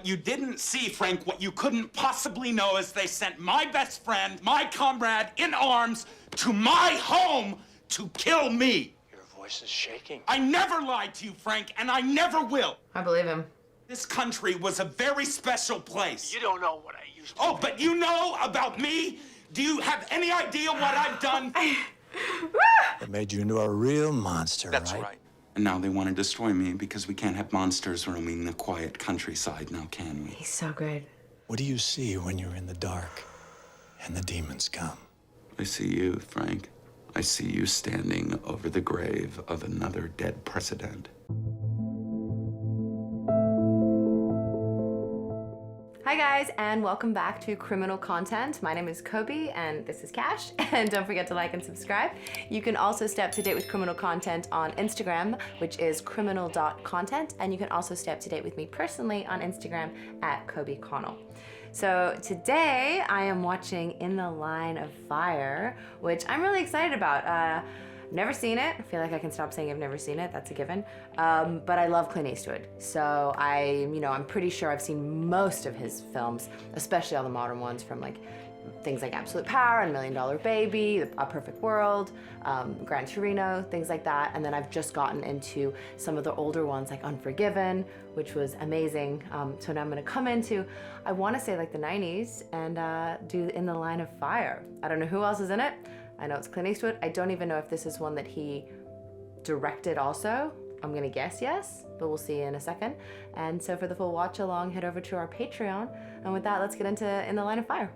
what you didn't see, Frank, what you couldn't possibly know is they sent my best friend, my comrade in arms, to my home to kill me. Your voice is shaking. I never lied to you, Frank, and I never will. I believe him. This country was a very special place. You don't know what I used to Oh, but you know about me? Do you have any idea what I've done? That made you into a real monster, That's right. And now they want to destroy me because we can't have monsters roaming the quiet countryside now, can we? He's so good. What do you see when you're in the dark and the demons come? I see you, Frank. I see you standing over the grave of another dead president. Hi guys, and welcome back to Criminal Content. My name is Coby, and this is Cash. And don't forget to like and subscribe. You can also stay up to date with Criminal Content on Instagram, which is criminal.content. And you can also stay up to date with me personally on Instagram at Coby Connell. So today I am watching In the Line of Fire, which I'm really excited about. Never seen it. I feel like I can stop saying I've never seen it. That's a given. But I love Clint Eastwood. So I'm pretty sure I've seen most of his films, especially all the modern ones from like things like Absolute Power and $1 Million Baby, A Perfect World, Gran Torino, things like that. And then I've just gotten into some of the older ones like Unforgiven, which was amazing. So now I'm gonna come into, I wanna say like the 90s and do In the Line of Fire. I don't know who else is in it. I know it's Clint Eastwood. I don't even know if this is one that he directed also. I'm gonna guess yes, but we'll see in a second. And so for the full watch along, head over to our Patreon. And with that, let's get into In the Line of Fire.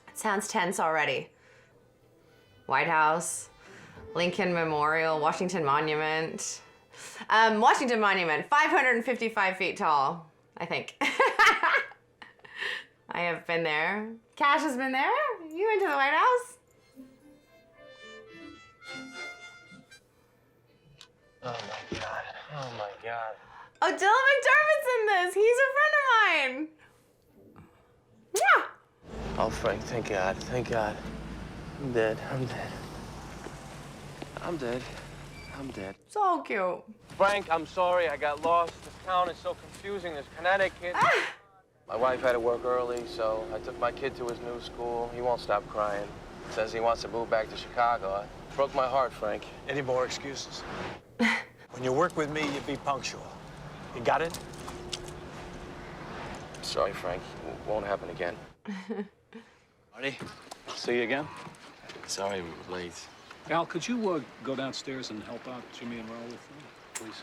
It sounds tense already. White House, Lincoln Memorial, Washington Monument. Washington Monument, 555 feet tall, I think. I have been there. Cash has been there? You went to the White House? Oh my God. Oh my God. Oh, Dylan McDermott's in this. He's a friend of mine. Yeah. Oh, Frank, thank God. Thank God. I'm dead. I'm dead. I'm dead. I'm dead. So cute. Frank, I'm sorry. I got lost. This town is so confusing. There's Connecticut. My wife had to work early, so I took my kid to his new school. He won't stop crying. Says he wants to move back to Chicago. It broke my heart, Frank. Any more excuses? When you work with me, you be punctual. You got it? Sorry, Frank. It won't happen again. Marty, see you again. Sorry we were late. Al, could you go downstairs and help out Jimmy and Raul with me, please?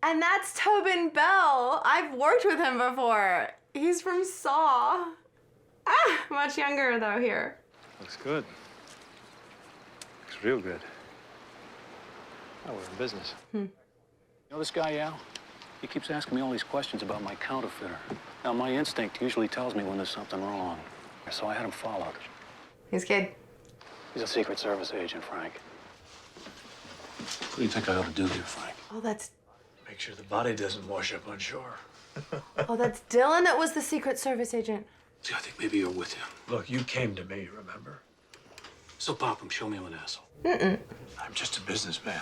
And that's Tobin Bell. I've worked with him before. He's from Saw. Much younger though here. Looks good. Looks real good. Oh, we're in business. You know this guy, Al? He keeps asking me all these questions about my counterfeiter. Now, my instinct usually tells me when there's something wrong. So I had him followed. He's good. He's a Secret Service agent, Frank. What do you think I ought to do here, Frank? Oh, that's Make sure the body doesn't wash up on shore. that's Dylan that was the Secret Service agent. See, I think maybe you're with him. Look, you came to me, remember? So pop him, show me I'm an asshole. I'm just a businessman.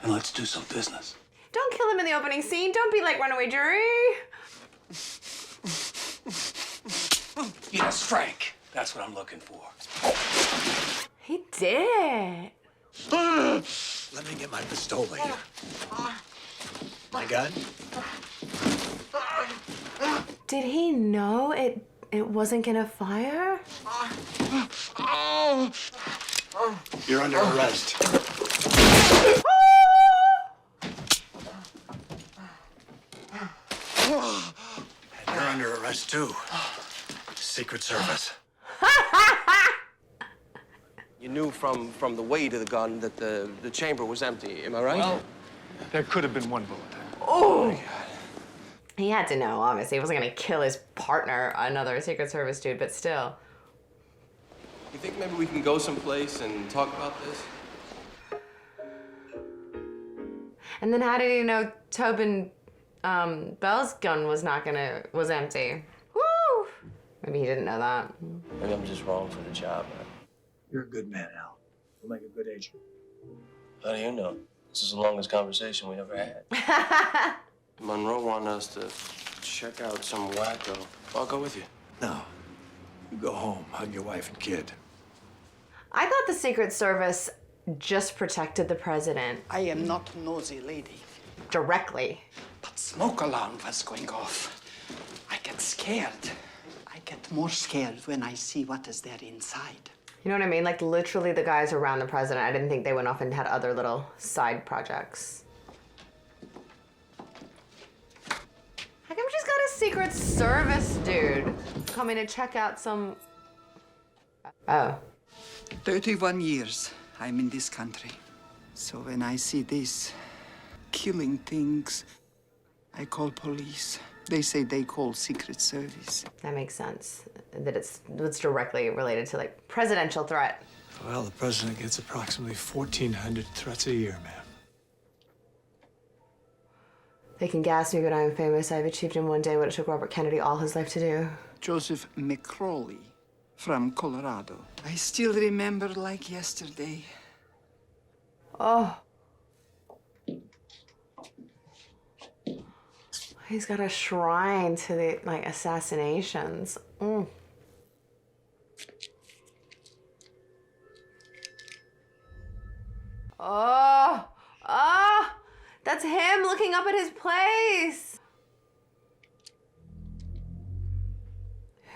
And let's do some business. Don't kill him in the opening scene. Don't be like Runaway Jury. Yes, Frank. That's what I'm looking for. He did it. Let me get my pistola here. My gun? Did he know it wasn't gonna fire? You're under arrest. And you're under arrest too. Secret Service. You knew from the weight of the gun that the chamber was empty. Am I right? Well, there could have been one bullet. Oh my God. He had to know, obviously. He wasn't gonna kill his partner, another Secret Service dude, but still. You think maybe we can go someplace and talk about this? And then how did he know Tobin Bell's gun was empty? Woo! Maybe he didn't know that. Maybe I'm just wrong for the job. You're a good man, Al. You'll make a good agent. How do you know? This is the longest conversation we ever had. Monroe wanted us to check out some wacko. I'll go with you. No. You go home, hug your wife and kid. I thought the Secret Service just protected the president I am not nosy lady, directly. but smoke alarm was going off. I get scared. I get more scared when I see what is there inside. You know what I mean? Like literally the guys around the president. I didn't think they went off and had other little side projects. How come she's got a Secret Service dude coming to check out some... Oh. 31 years I'm in this country. So when I see this killing things, I call police. They say they call Secret Service. That makes sense. That it's directly related to like presidential threat. Well, the president gets approximately 1,400 threats a year, ma'am. They can gas me, but I am famous. I've achieved in one day what it took Robert Kennedy all his life to do. Joseph McCrawley from Colorado. I still remember like yesterday. Oh. He's got a shrine to the like assassinations. Mm. Oh, oh, that's him looking up at his place.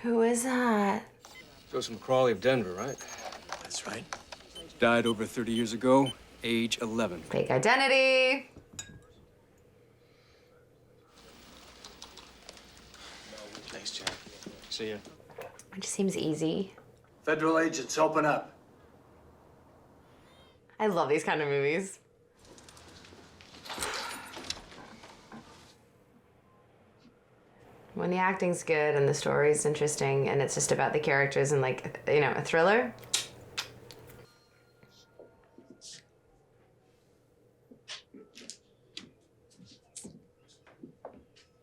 Who is that? Joseph McCrawley of Denver, right? That's right. Died over 30 years ago, age 11. Fake identity. Thanks, Jack. See ya. It just seems easy. Federal agents, open up. I love these kind of movies. When the acting's good and the story's interesting and it's just about the characters and like, you know, a thriller.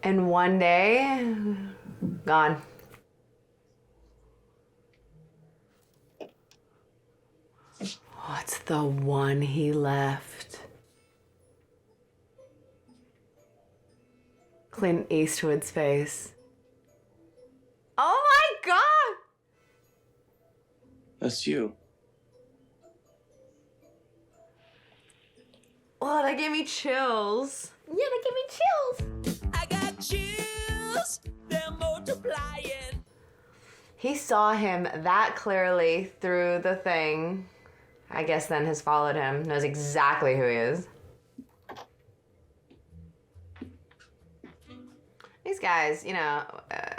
And one day, gone. What's the one he left? Clint Eastwood's face. Oh my God! That's you. Oh, that gave me chills. Yeah, that gave me chills. I got chills, they're multiplying. He saw him that clearly through the thing. I guess then has followed him, knows exactly who he is. These guys, you know,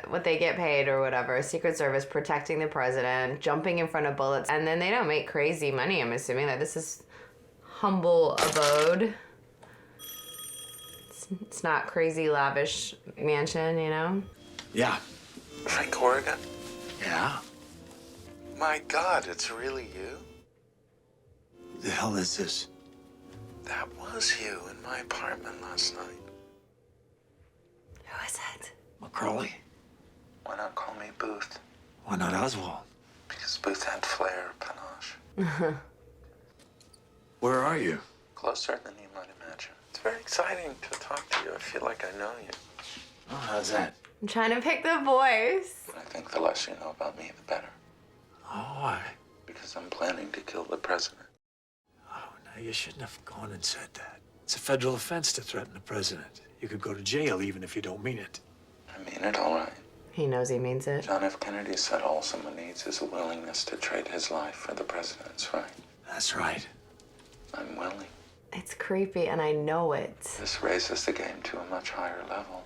what they get paid or whatever, Secret Service protecting the president, jumping in front of bullets, and then they don't make crazy money, I'm assuming. That this is humble abode. It's not crazy lavish mansion, you know? Yeah. Frank Oregon? Yeah? My God, it's really you? The hell is this? That was you in my apartment last night. Who is it? McCrawley? Why not call me Booth? Why not Oswald? Because Booth had flair, panache. Where are you? Closer than you might imagine. It's very exciting to talk to you. I feel like I know you. Oh, how's that? I'm trying to pick the voice. But I think the less you know about me, the better. Oh, why? Because I'm planning to kill the president. Oh, no, you shouldn't have gone and said that. It's a federal offense to threaten the president. You could go to jail even if you don't mean it. I mean it all right. He knows he means it. John F. Kennedy said all someone needs is a willingness to trade his life for the president's, right? That's right. I'm willing. It's creepy and I know it. This raises the game to a much higher level.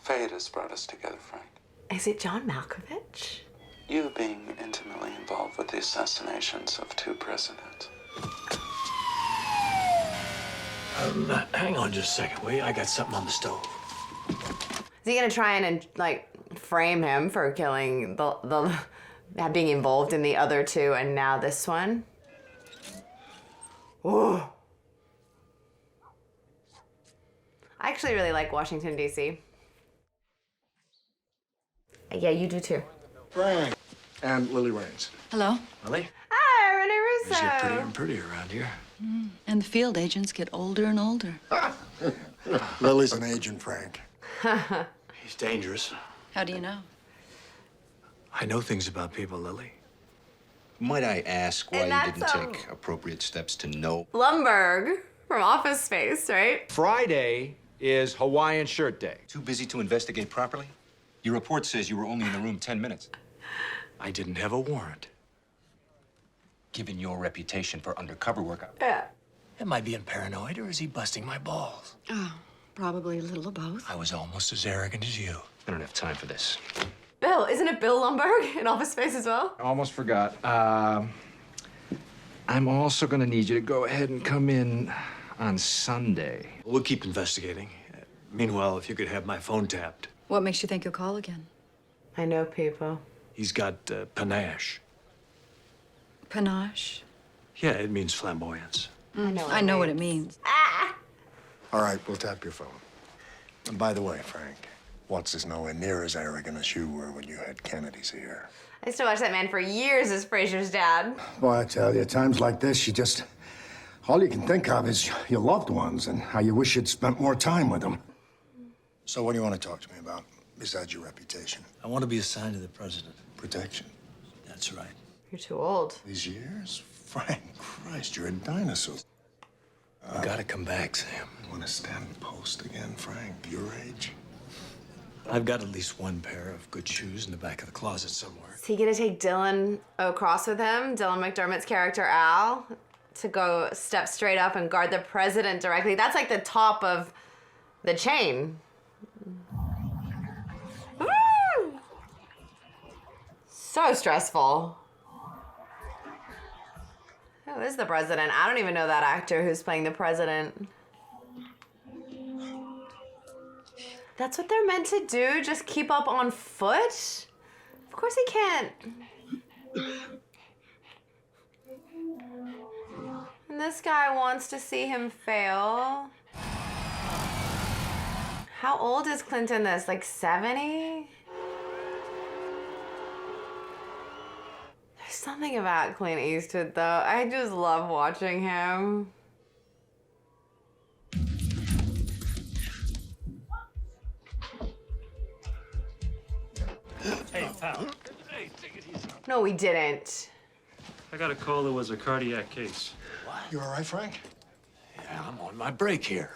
Fate has brought us together, Frank. Is it John Malkovich? You being intimately involved with the assassinations of 2 presidents. Hang on just a second, will you? I got something on the stove. Is he gonna try and like frame him for killing the being involved in the other 2 and now this one? Ooh. I actually really like Washington, D.C. Yeah, you do too. Frank, And Lily Raines. Hello. Lily? Hi, Rene You Russo. get prettier and prettier around here. And the field agents get older and older. Lily's an agent, Frank. He's dangerous. How do you know? I know things about people, Lily. Might I ask why And you that's, didn't take appropriate steps to know? Lumberg from Office Space, right? Friday is Hawaiian Shirt Day. Too busy to investigate properly? Your report says you were only in the room 10 minutes. I didn't have a warrant. Given your reputation for undercover work, Yeah. Am I being paranoid or is he busting my balls? Oh, probably a little of both. I was almost as arrogant as you. I don't have time for this. Bill, isn't it Bill Lumberg in Office Space as well? I almost forgot. I'm also gonna need you to go ahead and come in on Sunday. We'll keep investigating. Meanwhile, if you could have my phone tapped. What makes you think you'll call again? I know people. He's got panache. Panache? Yeah, it means flamboyance. I know what it means. All right, we'll tap your phone. And by the way, Frank, Watts is nowhere near as arrogant as you were when you had Kennedy's ear. I used to watch that man for years as Frasier's dad. Boy, I tell you, times like this, all you can think of is your loved ones and how you wish you'd spent more time with them. So what do you want to talk to me about, besides your reputation? I want to be assigned to the president. Protection? That's right. You're too old. These years? Frank, Christ, you're a dinosaur. You gotta come back, Sam. Want to stand post again, Frank? Your age? I've got at least one pair of good shoes in the back of the closet somewhere. Is he gonna take Dylan across with him, Dylan McDermott's character Al, to go step straight up and guard the president directly? That's like the top of the chain. Woo! So stressful. Who is the president? I don't even know that actor who's playing the president. That's what they're meant to do? Just keep up on foot? Of course he can't. And this guy wants to see him fail. How old is Clint in this? Like 70? There's something about Clint Eastwood, though. I just love watching him. Hey, pal. Hey, take it easy. No, we didn't. I got a call there was a cardiac case. You all right, Frank? Yeah, I'm on my break here.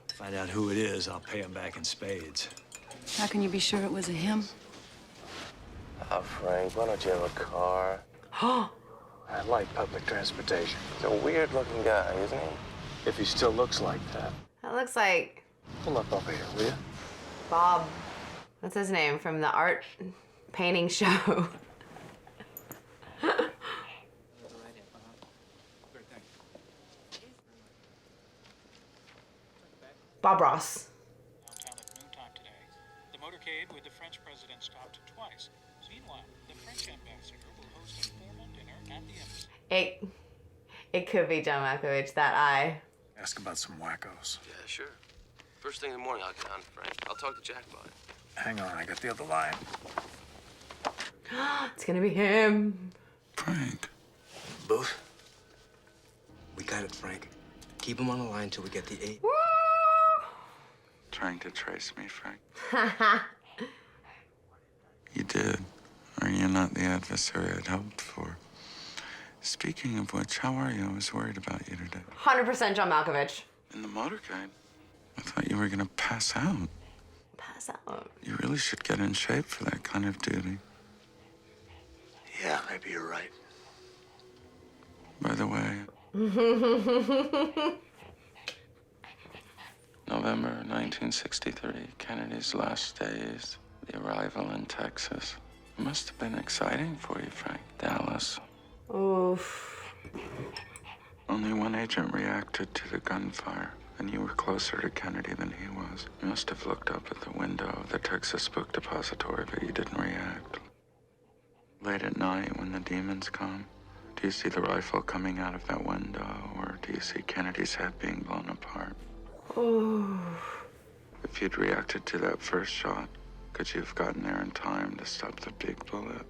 Find out who it is, I'll pay him back in spades. How can you be sure it was a him? Oh, Frank, why don't you have a car? I like public transportation. He's a weird-looking guy, isn't he? If he still looks like that. That looks like Pull up over here, will you? Bob. What's his name from the art painting show? Bob Ross. Downtown at noontime today, the motorcade with the French president stopped twice. Meanwhile, the French ambassador will host a formal dinner at the embassy. It could be John Malkovich, that eye. Ask about some wackos. Yeah, sure. First thing in the morning, I'll get on, Frank. I'll talk to Jack about it. Hang on, I got the other line. It's gonna be him. Frank. Booth? We got it, Frank. Keep him on the line till we get the 8. Woo! Trying to trace me, Frank. You did. Are you not the adversary I'd hoped for? Speaking of which, how are you? I was worried about you today. 100% John Malkovich. In the motorcade? I thought you were gonna pass out. Pass out. You really should get in shape for that kind of duty. Yeah, maybe you're right. By the way, November 1963, Kennedy's last days, the arrival in Texas. It must have been exciting for you, Frank. Dallas. Oof. Only one agent reacted to the gunfire, and you were closer to Kennedy than he was. You must have looked up at the window of the Texas Book Depository, but you didn't react. Late at night, when the demons come, do you see the rifle coming out of that window, or do you see Kennedy's head being blown apart? Ooh. If you'd reacted to that first shot, Could you have gotten there in time to stop the big bullet?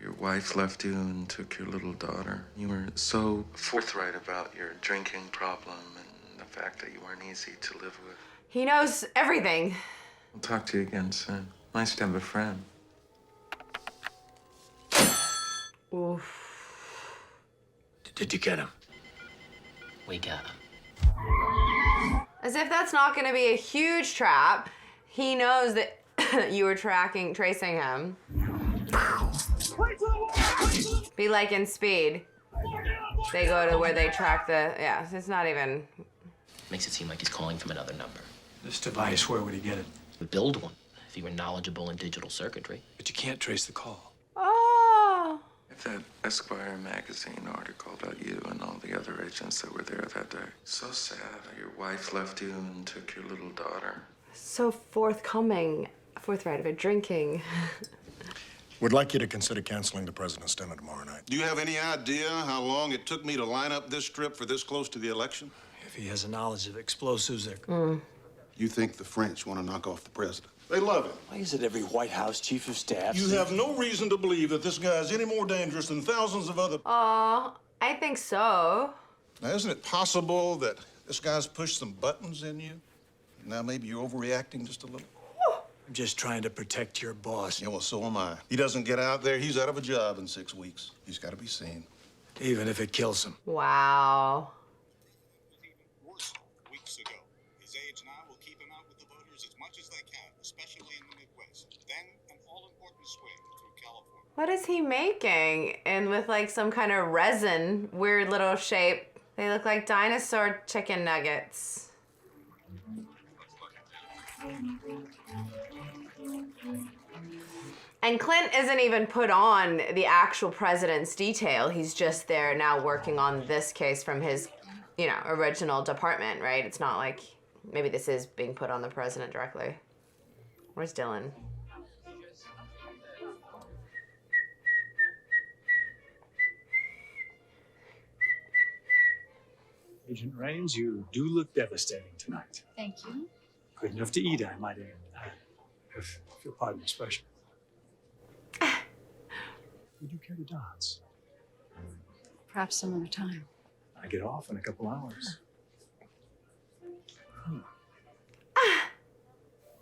Your wife left you and took your little daughter. You were so forthright about your drinking problem and the fact that you weren't easy to live with. He knows everything. I'll talk to you again soon. Nice to have a friend. Oof. Did you get him? We got him. As if that's not going to be a huge trap. He knows that you were tracing him. Be like in Speed. They go to where they track the, yeah, it's not even. Makes it seem like he's calling from another number. This device, where would he get it? We build one, if he were knowledgeable in digital circuitry. But you can't trace the call. Oh. If that Esquire magazine article about you and all the other agents that were there that day. So sad. Your wife left you and took your little daughter. So forthright about drinking. Would like you to consider canceling the president's dinner tomorrow night. Do you have any idea how long it took me to line up this trip for this close to the election? If he has a knowledge of explosives, they're... You think the French want to knock off the president? They love him. Why is it every White House chief of staff... You have no reason to believe that this guy is any more dangerous than thousands of other... Aw, I think so. Now, isn't it possible that this guy's pushed some buttons in you? Now maybe you're overreacting just a little? I'm just trying to protect your boss. Yeah, well, so am I. He doesn't get out there, he's out of a job in 6 weeks. He's got to be seen. Even if it kills him. Wow. Weeks ago. His aides now will keep him out with the voters as much as they can, especially in the Midwest. Then an all-important swing through California. What is he making? And with like some kind of resin, weird little shape. They look like dinosaur chicken nuggets. And Clint isn't even put on the actual president's detail. He's just there now working on this case from his, you know, original department, right? It's not like maybe this is being put on the president directly. Where's Dylan? Agent Raines, you do look devastating tonight. Thank you. Good enough to eat, I might add. If you'll pardon the expression. Would you care to dance? Perhaps some other time. I get off in a couple hours. I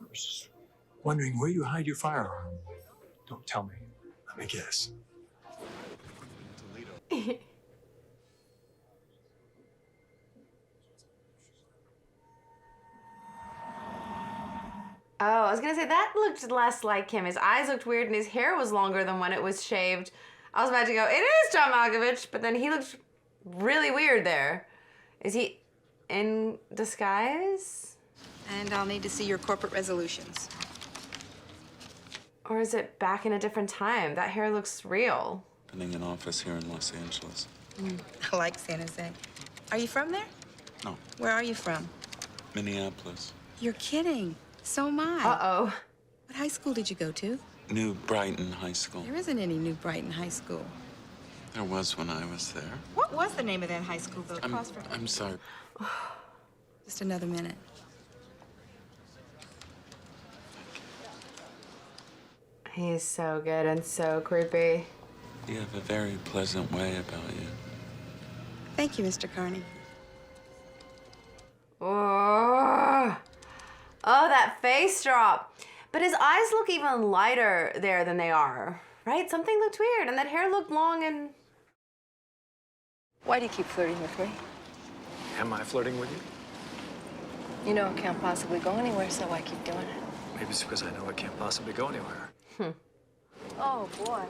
was just wondering where you hide your firearm. Don't tell me. Let me guess. Oh, I was gonna say that looked less like him. His eyes looked weird and his hair was longer than when it was shaved. I was about to go, it is John Malkovich, but then he looked really weird there. Is he in disguise? And I'll need to see your corporate resolutions. Or is it back in a different time? That hair looks real. Opening an office here in Los Angeles. I like San Jose. Are you from there? No, Where are you from? Minneapolis. You're kidding. So am I. Uh-oh. What high school did you go to? New Brighton High School. There isn't any New Brighton High School. There was when I was there. What was the name of that high school, though? I'm sorry. Just another minute. He's so good and so creepy. You have a very pleasant way about you. Thank you, Mr. Carney. Oh. Oh, that face drop. But his eyes look even lighter there than they are, right? Something looked weird, and that hair looked long and... Why do you keep flirting with me? Am I flirting with you? You know it can't possibly go anywhere, so why keep doing it? Maybe it's because I know it can't possibly go anywhere. Oh, boy.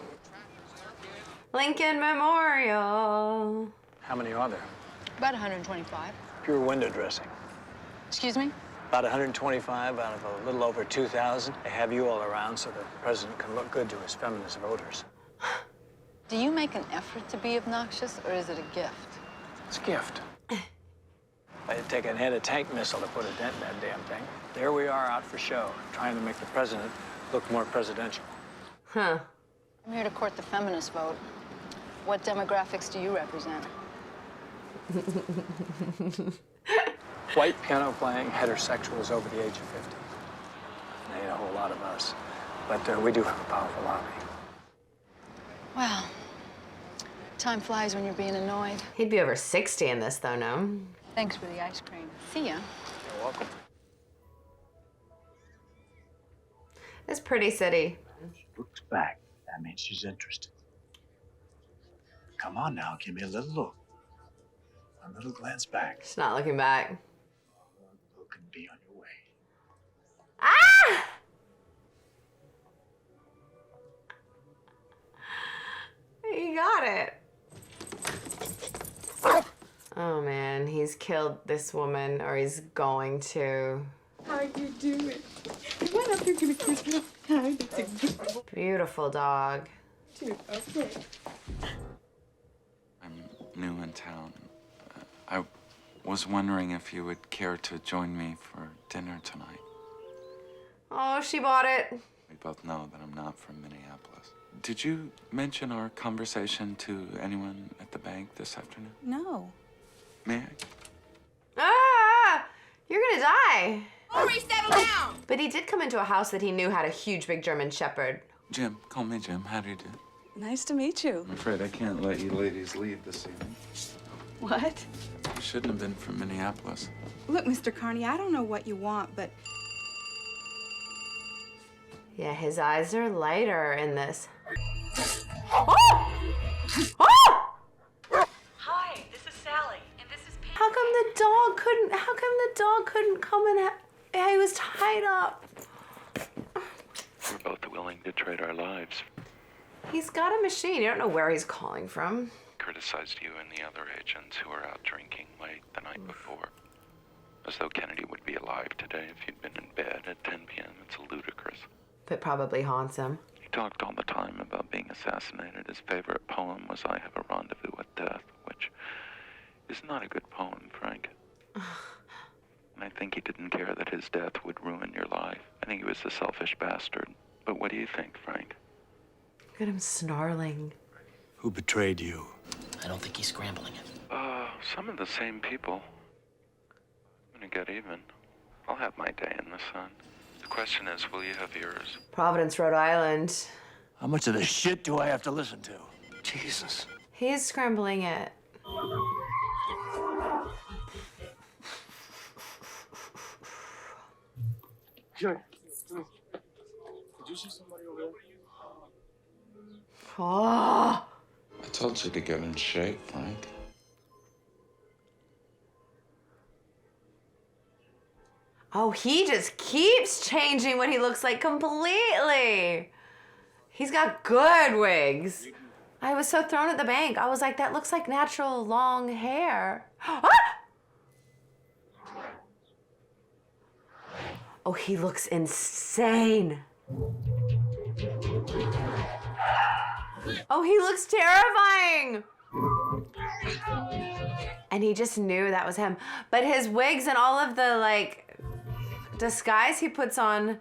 Lincoln Memorial. How many are there? About 125. Pure window dressing. Excuse me? About 125 out of a little over 2,000. They have you all around so the president can look good to his feminist voters. Do you make an effort to be obnoxious, or is it a gift? It's a gift. It'd take an anti-tank missile to put a dent in that damn thing. There we are out for show, trying to make the president look more presidential. Huh. I'm here to court the feminist vote. What demographics do you represent? White piano-playing heterosexuals over the age of 50. Now, you a whole lot of us. But we do have a powerful army. Well, time flies when you're being annoyed. He'd be over 60 in this, though, no? Thanks for the ice cream. See ya. You're welcome. It's pretty city. She looks back. That means she's interested. Come on now, give me a little look. A little glance back. She's not looking back. Look and be on your way. Ah! He got it. Oh man, he's killed this woman, or he's going to. How'd you do it? What up, you're gonna kiss me? Hi, that's a good Beautiful dog. too. Okay. I'm new in town. I was wondering if you would care to join me for dinner tonight. Oh, she bought it. We both know that I'm not from Minneapolis. Did you mention our conversation to anyone at the bank this afternoon? No. May I? Ah! You're gonna die. Hurry, settle down! But he did come into a house that he knew had a huge, big German Shepherd. Jim, call me Jim. How do you do? Nice to meet you. I'm afraid I can't let you ladies leave this evening. What? You shouldn't have been from Minneapolis. Look, Mr. Carney, I don't know what you want, but Yeah, his eyes are lighter in this. Oh! Oh! Hi, this is Sally, and this is Pam. How come the dog couldn't come and he was tied up? We're both willing to trade our lives. He's got a machine. You don't know where he's calling from. Criticized you and the other agents who were out drinking late the night before. As though Kennedy would be alive today if you'd been in bed at 10 p.m. It's ludicrous. But probably haunts him. He talked all the time about being assassinated. His favorite poem was I Have a Rendezvous with Death, which is not a good poem, Frank. And I think he didn't care that his death would ruin your life. I think he was a selfish bastard. But what do you think, Frank? Look at him snarling. Who betrayed you? I don't think he's scrambling it. Some of the same people. I'm gonna get even. I'll have my day in the sun. The question is, will you have yours? Providence, Rhode Island. How much of this shit do I have to listen to? Jesus. He's scrambling it. Sure. Did you see somebody over there? Oh! I told you to get in shape, Frank. Oh, he just keeps changing what he looks like completely. He's got good wigs. I was so thrown at the bank. I was like, that looks like natural long hair. Ah! Oh, he looks insane. Oh, he looks terrifying. And he just knew that was him. But his wigs and all of the, like, disguise he puts on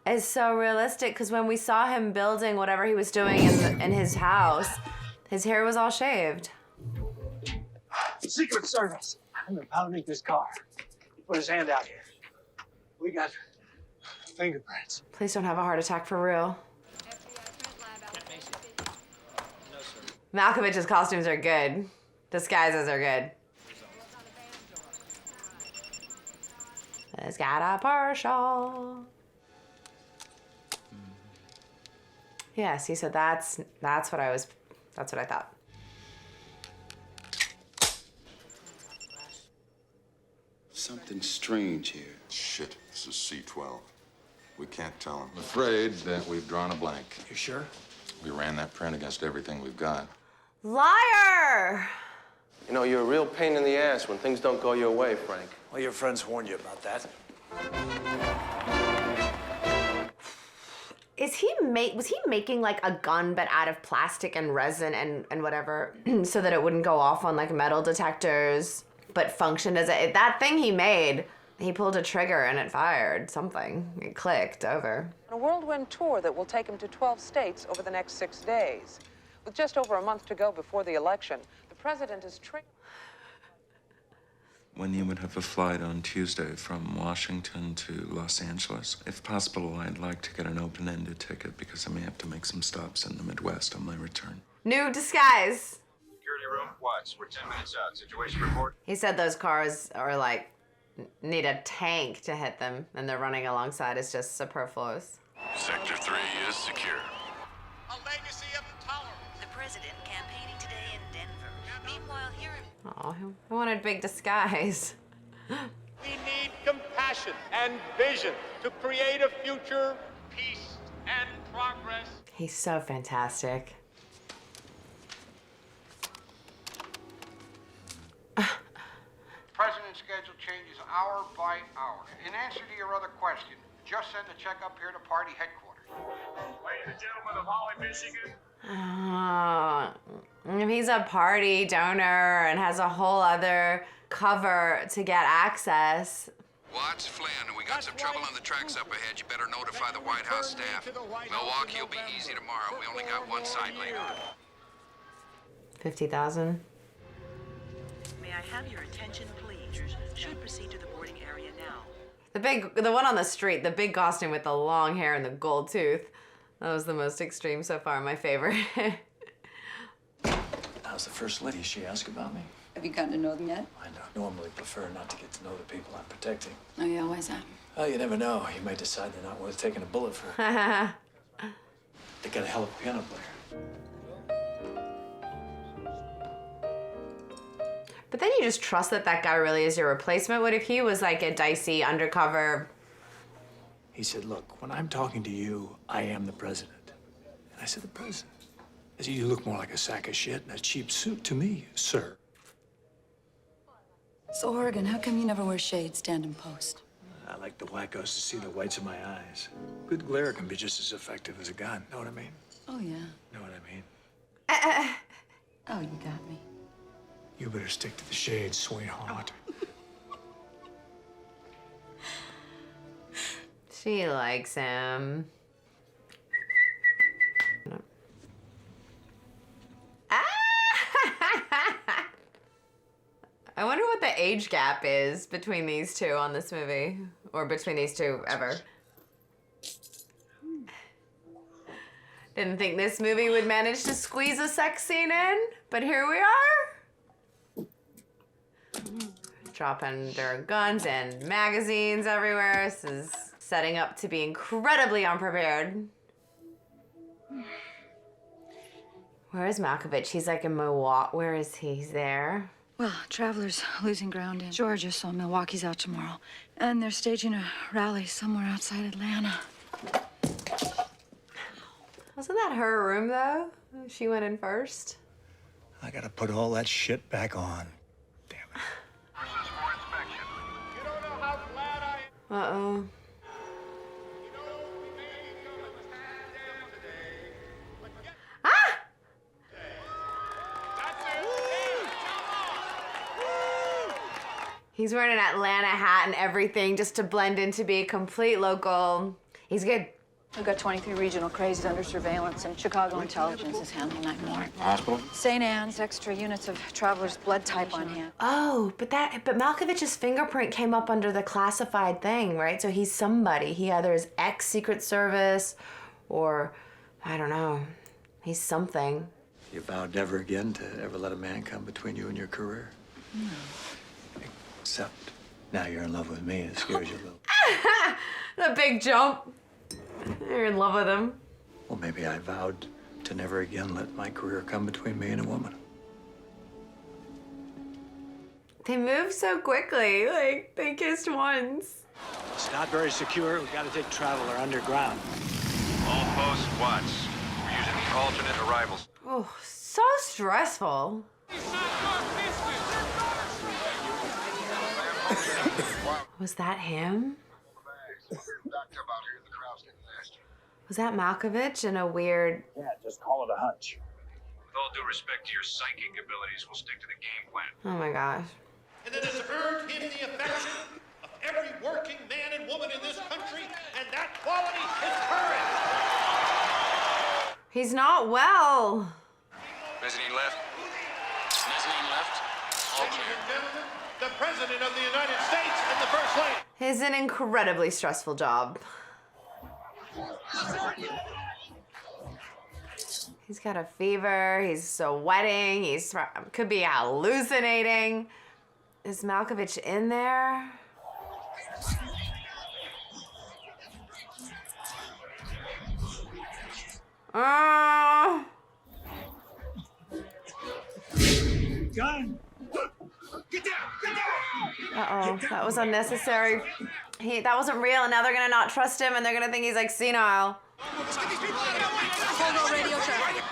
is so realistic, because when we saw him building whatever he was doing in his house, his hair was all shaved. Secret Service. I'm impounding this car. He put his hand out here. We got fingerprints. Please don't have a heart attack for real. Malkovich's costumes are good. Disguises are good. It's got a partial. Yeah, see, so that's what I thought. Something strange here. Shit, this is C-12. We can't tell him. I'm afraid that we've drawn a blank. You sure? We ran that print against everything we've got. Liar! You know, you're a real pain in the ass when things don't go your way, Frank. Well, your friends warned you about that. Was he making like a gun but out of plastic and resin and whatever so that it wouldn't go off on like metal detectors but functioned as that thing he made? He pulled a trigger and it fired something. It clicked over. A whirlwind tour that will take him to 12 states over the next 6 days. With just over a month to go before the election, the president is When you would have a flight on Tuesday from Washington to Los Angeles. If possible, I'd like to get an open-ended ticket because I may have to make some stops in the Midwest on my return. New disguise. Security room, Watts. We're 10 minutes out. Situation report. He said those cars are like, need a tank to hit them, and they're running alongside is just superfluous. Sector 3 is secure. A legacy of the tower. The president campaigning today in Denver. Meanwhile, here in... Oh, I wanted big disguise. We need compassion and vision to create a future, peace, and progress. He's so fantastic. President's schedule changes hour by hour. In answer to your other question, just send a check up here to party headquarters. Ladies and gentlemen of Holly, Michigan. If he's a party donor and has a whole other cover to get access. Watts, Flynn, we got some trouble on the tracks up ahead. You better notify the White House staff. Milwaukee will be easy tomorrow. We only got one side lane on. 50,000. May I have your attention, please? Should proceed to the boarding area now. The one on the street, the big costume with the long hair and the gold tooth. That was the most extreme so far, my favorite. How's the First Lady? She asked about me? Have you gotten to know them yet? I normally prefer not to get to know the people I'm protecting. Oh, yeah, why's that? Well, you never know. You may decide they're not worth taking a bullet for. They got a hell of a piano player. But then you just trust that that guy really is your replacement. What if he was like a dicey undercover? He said, look, when I'm talking to you, I am the president. And I said, the president? I said, you look more like a sack of shit in a cheap suit to me, sir. So, Oregon, how come you never wear shades, stand and post? I like the wackos to see the whites of my eyes. Good glare can be just as effective as a gun, know what I mean? Oh, yeah. Know what I mean? Oh, you got me. You better stick to the shades, sweetheart. She likes him. I wonder what the age gap is between these two on this movie, or between these two ever. Didn't think this movie would manage to squeeze a sex scene in, but here we are. Dropping their guns and magazines everywhere. This is setting up to be incredibly unprepared. Where is Malkovich? He's like in Milwaukee. Where is he? He's there. Well, Traveler's losing ground in Georgia, so Milwaukee's out tomorrow. And they're staging a rally somewhere outside Atlanta. Wasn't that her room, though? She went in first. I gotta put all that shit back on. Uh-oh. He's wearing an Atlanta hat and everything just to blend in to be a complete local. He's good. We've got 23 regional crazies under surveillance, and Chicago intelligence is handling 9 more. Hospital? St. Anne's, extra units of Traveler's blood type on hand. Oh, but Malkovich's fingerprint came up under the classified thing, right? So he's somebody. He either is ex-Secret Service or, I don't know, he's something. You vowed never again to ever let a man come between you and your career? No. Except now you're in love with me and it scares you a little. The big jump. You're in love with him. Well, maybe I vowed to never again let my career come between me and a woman. They move so quickly, like they kissed once. It's not very secure. We gotta take Traveler underground. All posts, Watts. We're using the alternate arrivals. Oh, so stressful. Was that him? Was that Malkovich in a weird... Yeah, just call it a hunch. With all due respect to your psychic abilities, we'll stick to the game plan. Oh my gosh. And it has earned him the affection of every working man and woman in this country, and that quality is courage. He's not well. Mezzanine left. Mezzanine left. All Ladies clear. and gentlemen, the President of the United States and the First Lady. It's an incredibly stressful job. He's got a fever, he's sweating, could be hallucinating. Is Malkovich in there? Gun! Uh-oh, that was unnecessary. That wasn't real, and now they're gonna not trust him, and they're gonna think he's like senile. Hold radio traffic.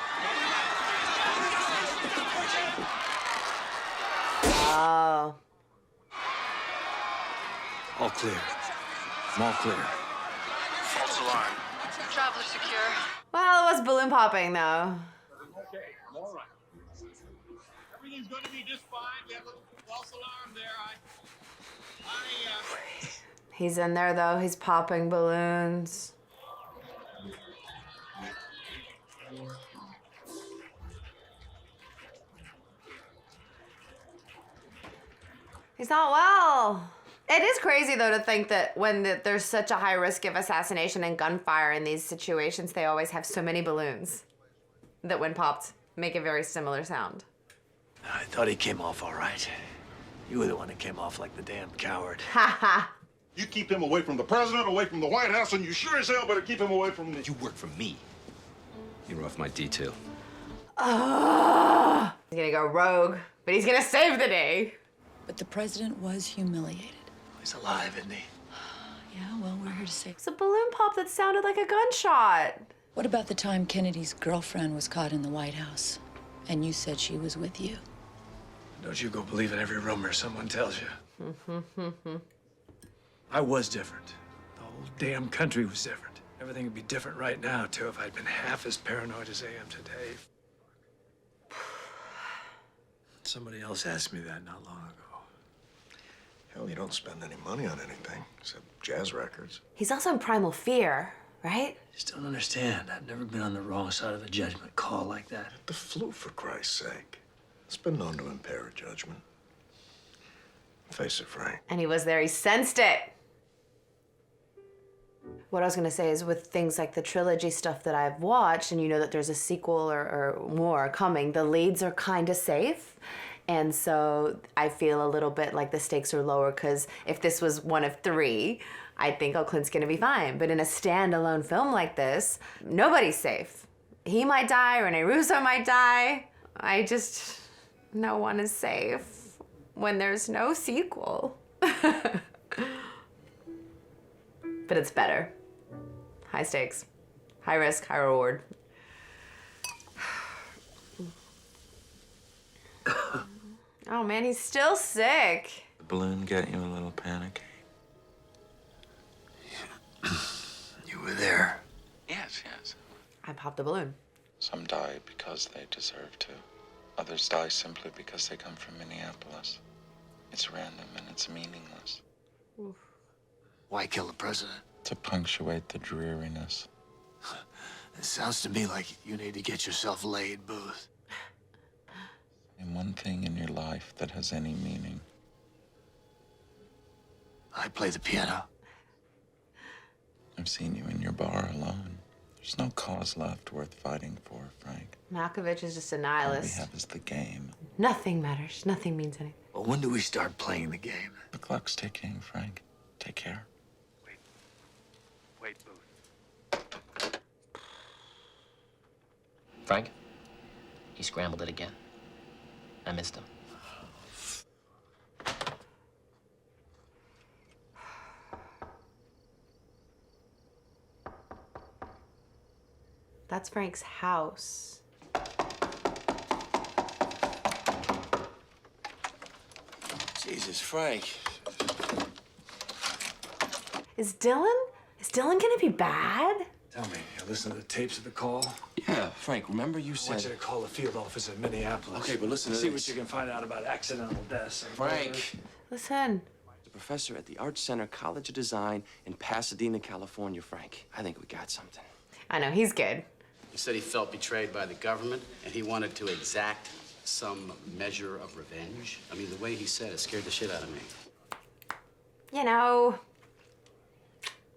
Oh. All clear. I'm all clear. False alarm. Traveler secure. Well, it was balloon popping, though. Okay, all right. Everything's going to be just fine. We have a little false alarm there. He's in there, though. He's popping balloons. He's not well. It is crazy, though, to think that when there's such a high risk of assassination and gunfire in these situations, they always have so many balloons that, when popped, make a very similar sound. I thought he came off all right. You were the one that came off like the damn coward. Ha ha. You keep him away from the president, away from the White House, and you sure as hell better keep him away from me. You work for me. You're off my detail. Oh, he's gonna go rogue, but he's gonna save the day. But the president was humiliated. He's alive, isn't he? Yeah, well, we're here to save. It's a balloon pop that sounded like a gunshot. What about the time Kennedy's girlfriend was caught in the White House, and you said she was with you? Don't you go believe in every rumor someone tells you. I was different. The whole damn country was different. Everything would be different right now, too, if I'd been half as paranoid as I am today. Somebody else asked me that not long ago. Hell, you don't spend any money on anything, except jazz records. He's also in primal fear, right? Just don't understand. I've never been on the wrong side of a judgment call like that. The flu, for Christ's sake. It's been known to impair a judgment. Face it, Frank. And he was there, he sensed it. What I was gonna say is, with things like the trilogy stuff that I've watched, and you know that there's a sequel or more coming, the leads are kind of safe. And so I feel a little bit like the stakes are lower, because if this was one of 3, I think, oh, Clint's gonna be fine. But in a standalone film like this, nobody's safe. He might die, Rene Russo might die. No one is safe when there's no sequel. But it's better. High stakes, high risk, high reward. Oh man, he's still sick. The balloon get you a little panicky? You were there. Yes. I popped the balloon. Some die because they deserve to. Others die simply because they come from Minneapolis. It's random and it's meaningless. Oof. Why kill the president? To punctuate the dreariness. It sounds to me like you need to get yourself laid, Booth. And one thing in your life that has any meaning. I play the piano. I've seen you in your bar alone. There's no cause left worth fighting for, Frank. Malkovich is just a All we nihilist. have is the game. Nothing matters. Nothing means anything. Well, when do we start playing the game? The clock's ticking, Frank. Take care. Wait, Booth. Frank? He scrambled it again. I missed him. That's Frank's house. Jesus, Frank. Is Dylan gonna be bad? Tell me, you listen to the tapes of the call? Yeah, Frank, remember you I said... want you to call the field office in Minneapolis. Okay, but listen to See this. what you can find out about accidental deaths. And Frank. Listen. The professor at the Art Center College of Design in Pasadena, California, Frank. I think we got something. I know, he's good. He said he felt betrayed by the government and he wanted to exact some measure of revenge? I mean, the way he said it scared the shit out of me. You know.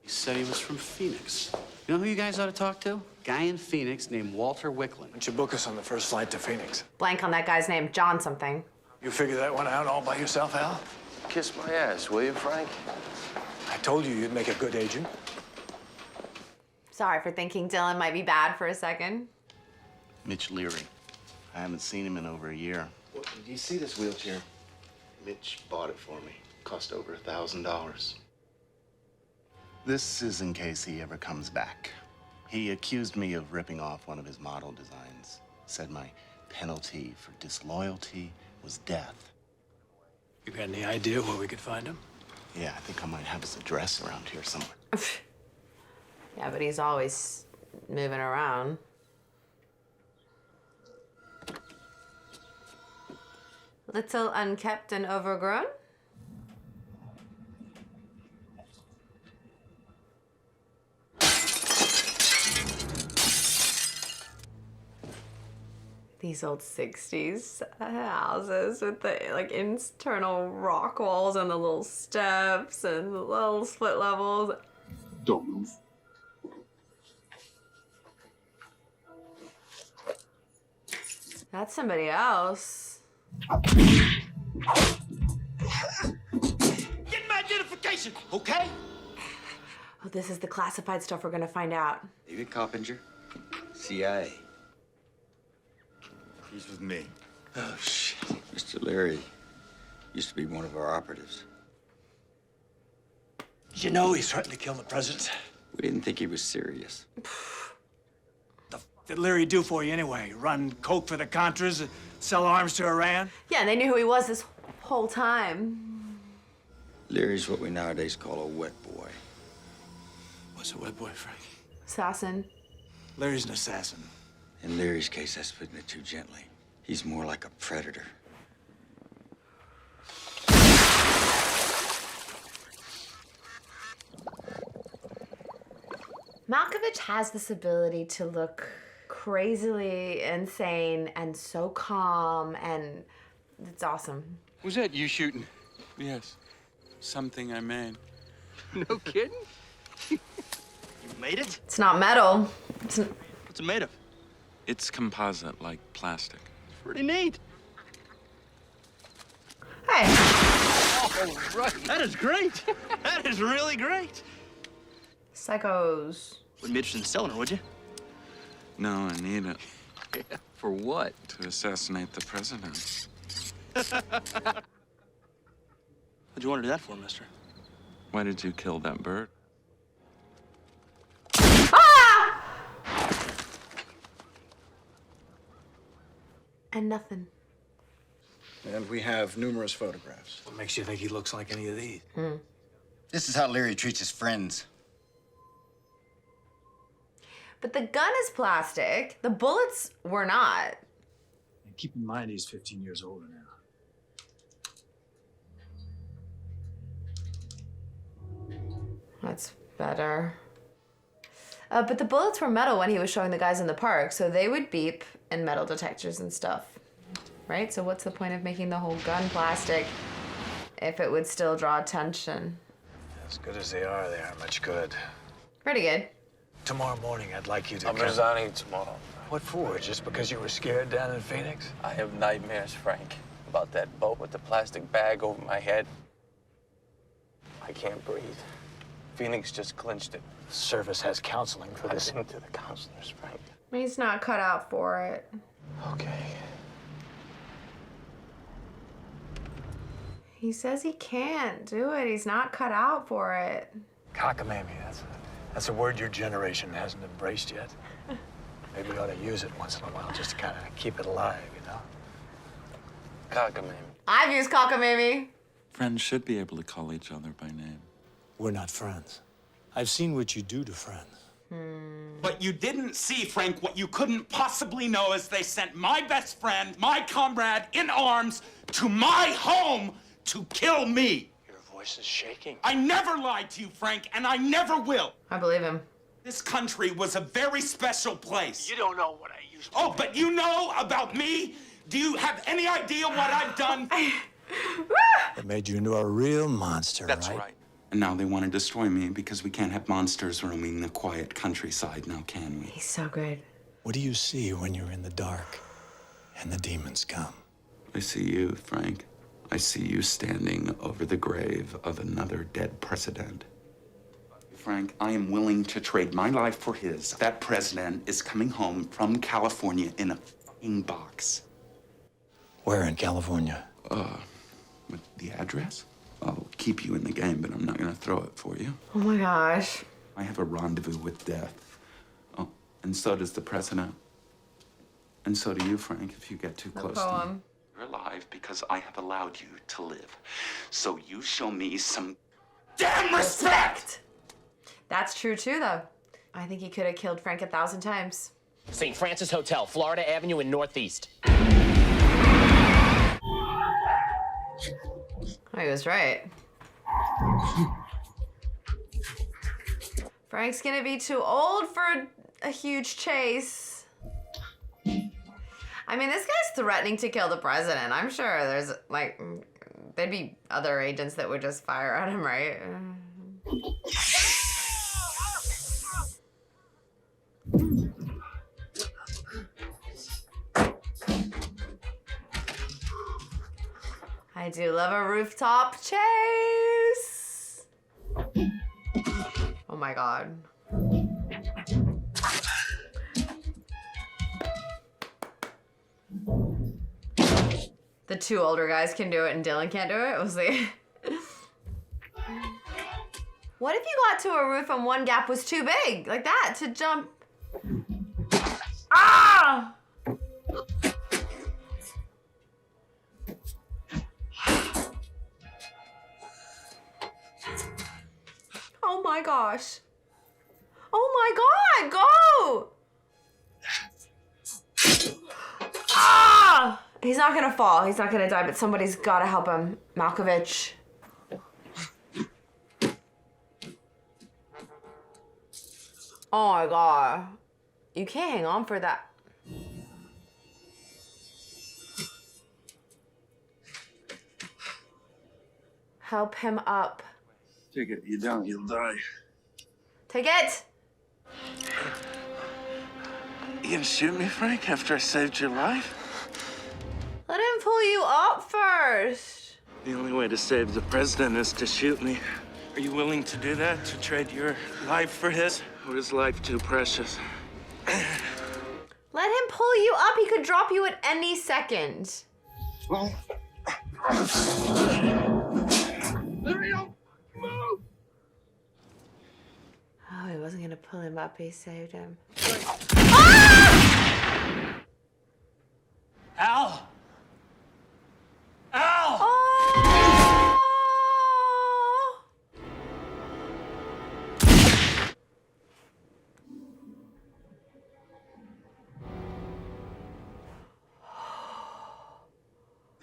He said he was from Phoenix. You know who you guys ought to talk to? Guy in Phoenix named Walter Wicklund. Why don't you book us on the first flight to Phoenix? Blank on that guy's name, John something. You figure that one out all by yourself, Al? Kiss my ass, will you, Frank? I told you you'd make a good agent. Sorry for thinking Dylan might be bad for a second. Mitch Leary. I haven't seen him in over a year. Well, do you see this wheelchair? Mitch bought it for me. Cost over $1,000. This is in case he ever comes back. He accused me of ripping off one of his model designs. Said my penalty for disloyalty was death. You got any idea where we could find him? Yeah, I think I might have his address around here somewhere. Yeah, but he's always moving around. Little unkept and overgrown? These old 60s houses with the like internal rock walls and the little steps and the little split levels. Don't move. That's somebody else. Get my identification, okay? Oh, this is the classified stuff we're gonna find out. David Coppinger, CIA. He's with me. Oh, shit. Mr. Leary used to be one of our operatives. Did you know he's threatened to kill the president? We didn't think he was serious. The f did Leary do for you anyway? Run coke for the Contras, sell arms to Iran? Yeah, and they knew who he was this whole time. Leary's what we nowadays call a wet boy. What's a wet boy, Frank? Assassin. Leary's an assassin. In Leary's case, that's putting it too gently. He's more like a predator. Malkovich has this ability to look crazily insane and so calm, and it's awesome. Was that you shooting? Yes. Something I made. No kidding? You made it? It's not metal. What's it made of? It's composite, like plastic. Pretty neat. Hey. Oh, right. That is great. That is really great. Psychos. Wouldn't be interested in selling her, would you? No, I need it. For what? To assassinate the president. What'd you want to do that for, mister? Why did you kill that bird? Ah! And nothing. And we have numerous photographs. What makes you think he looks like any of these? This is how Leary treats his friends. But the gun is plastic. The bullets were not. And keep in mind he's 15 years older now. That's better. But the bullets were metal when he was showing the guys in the park, so they would beep in metal detectors and stuff. Right? So what's the point of making the whole gun plastic if it would still draw attention? As good as they aren't much good. Pretty good. Tomorrow morning, I'd like you to I'm resigning tomorrow. What for? Just because you were scared down in Phoenix? I have nightmares, Frank, about that boat with the plastic bag over my head. I can't breathe. Phoenix just clinched it. The service has counseling for this. I've been to the counselors, Frank. He's not cut out for it. Okay. He says he can't do it. He's not cut out for it. Cockamamie, that's a word your generation hasn't embraced yet. Maybe we ought to use it once in a while just to kind of keep it alive, you know? Cockamamie. I've used cockamamie. Friends should be able to call each other by name. We're not friends. I've seen what you do to friends. But you didn't see, Frank, what you couldn't possibly know is they sent my best friend, my comrade, in arms to my home to kill me. Your voice is shaking. I never lied to you, Frank, and I never will. I believe him. This country was a very special place. You don't know what I used to. Oh, but you know about me Do you have any idea what I've done? It made you into a real monster, That's right? right. And now they want to destroy me because we can't have monsters roaming the quiet countryside now, can we? He's so good. What do you see when you're in the dark and the demons come? I see you, Frank. I see you standing over the grave of another dead president. Frank, I am willing to trade my life for his. That president is coming home from California in a f***ing box. Where in California? With the address? I'll keep you in the game, but I'm not gonna throw it for you. Oh my gosh. I have a rendezvous with death. Oh, and so does the president. And so do you, Frank, if you get too close to me. You're alive because I have allowed you to live. So you show me some damn respect! That's true too, though. I think he could have killed Frank 1,000 times. St. Francis Hotel, Florida Avenue in Northeast. Oh, he was right. Frank's gonna be too old for a huge chase. I mean, this guy's threatening to kill the president. I'm sure there's, like, there'd be other agents that would just fire at him, right? I do love a rooftop chase. Oh my God. The two older guys can do it and Dylan can't do it? We'll see. What if you got to a roof and one gap was too big? Like that, to jump. Ah! Oh my gosh. Oh my God, go! Ah! He's not gonna fall, he's not gonna die, but somebody's gotta help him. Malkovich. Oh my God. You can't hang on for that. Help him up. Take it. You don't, you'll die. Take it! You gonna shoot me, Frank, after I saved your life? Let him pull you up first. The only way to save the president is to shoot me. Are you willing to do that? To trade your life for his? Or is life too precious? Let him pull you up. He could drop you at any second. Well. Oh, he wasn't gonna pull him up. He saved him. Al! Al! Oh!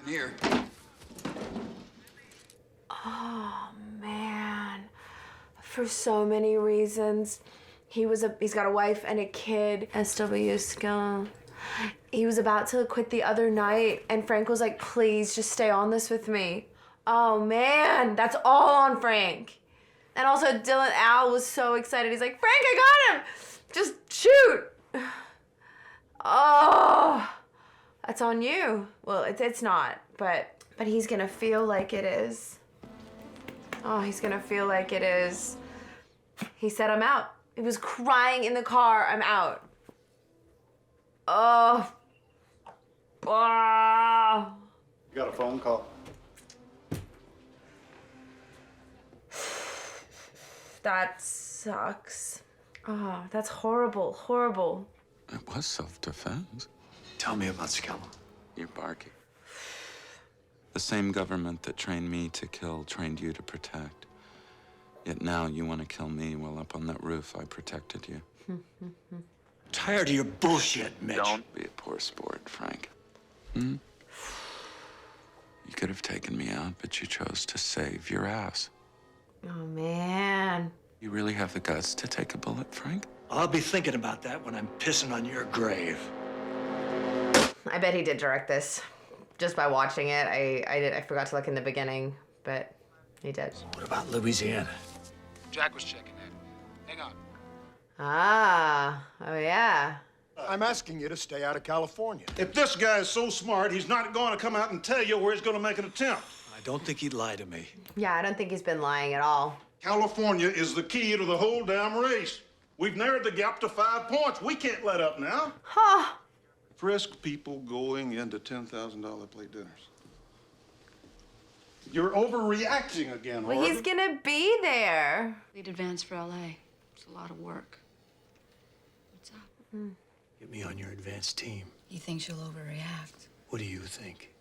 Here. Oh man, for so many reasons. He's got a wife and a kid. SW skill. He was about to quit the other night, and Frank was like, "Please, just stay on this with me." Oh man, that's all on Frank. And also Dylan Al was so excited. He's like, "Frank, I got him! Just shoot!" Oh. That's on you. Well, it's not, but he's gonna feel like it is. Oh, he's gonna feel like it is. He said, "I'm out." He was crying in the car, "I'm out." Oh. Oh. You got a phone call? That sucks. Oh, that's horrible, horrible. It was self-defense. Tell me about Skella. You're barky. The same government that trained me to kill trained you to protect. Yet now you want to kill me while up on that roof I protected you. Tired of your bullshit, Mitch. Don't be a poor sport, Frank. Hmm? You could have taken me out, but you chose to save your ass. Oh, man. You really have the guts to take a bullet, Frank? I'll be thinking about that when I'm pissing on your grave. I bet he did direct this. Just by watching it, I forgot to look in the beginning, but he did. What about Louisiana? Jack was checking in. Hang on. Ah, oh yeah. I'm asking you to stay out of California. If this guy is so smart, he's not going to come out and tell you where he's going to make an attempt. I don't think he'd lie to me. Yeah, I don't think he's been lying at all. California is the key to the whole damn race. We've narrowed the gap to 5 points. We can't let up now. Huh. Frisk people going into $10,000 plate dinners. You're overreacting again, Well, he's gonna be there. We'd advance for LA. It's a lot of work. What's up? Get me on your advanced team. You think she'll overreact? What do you think?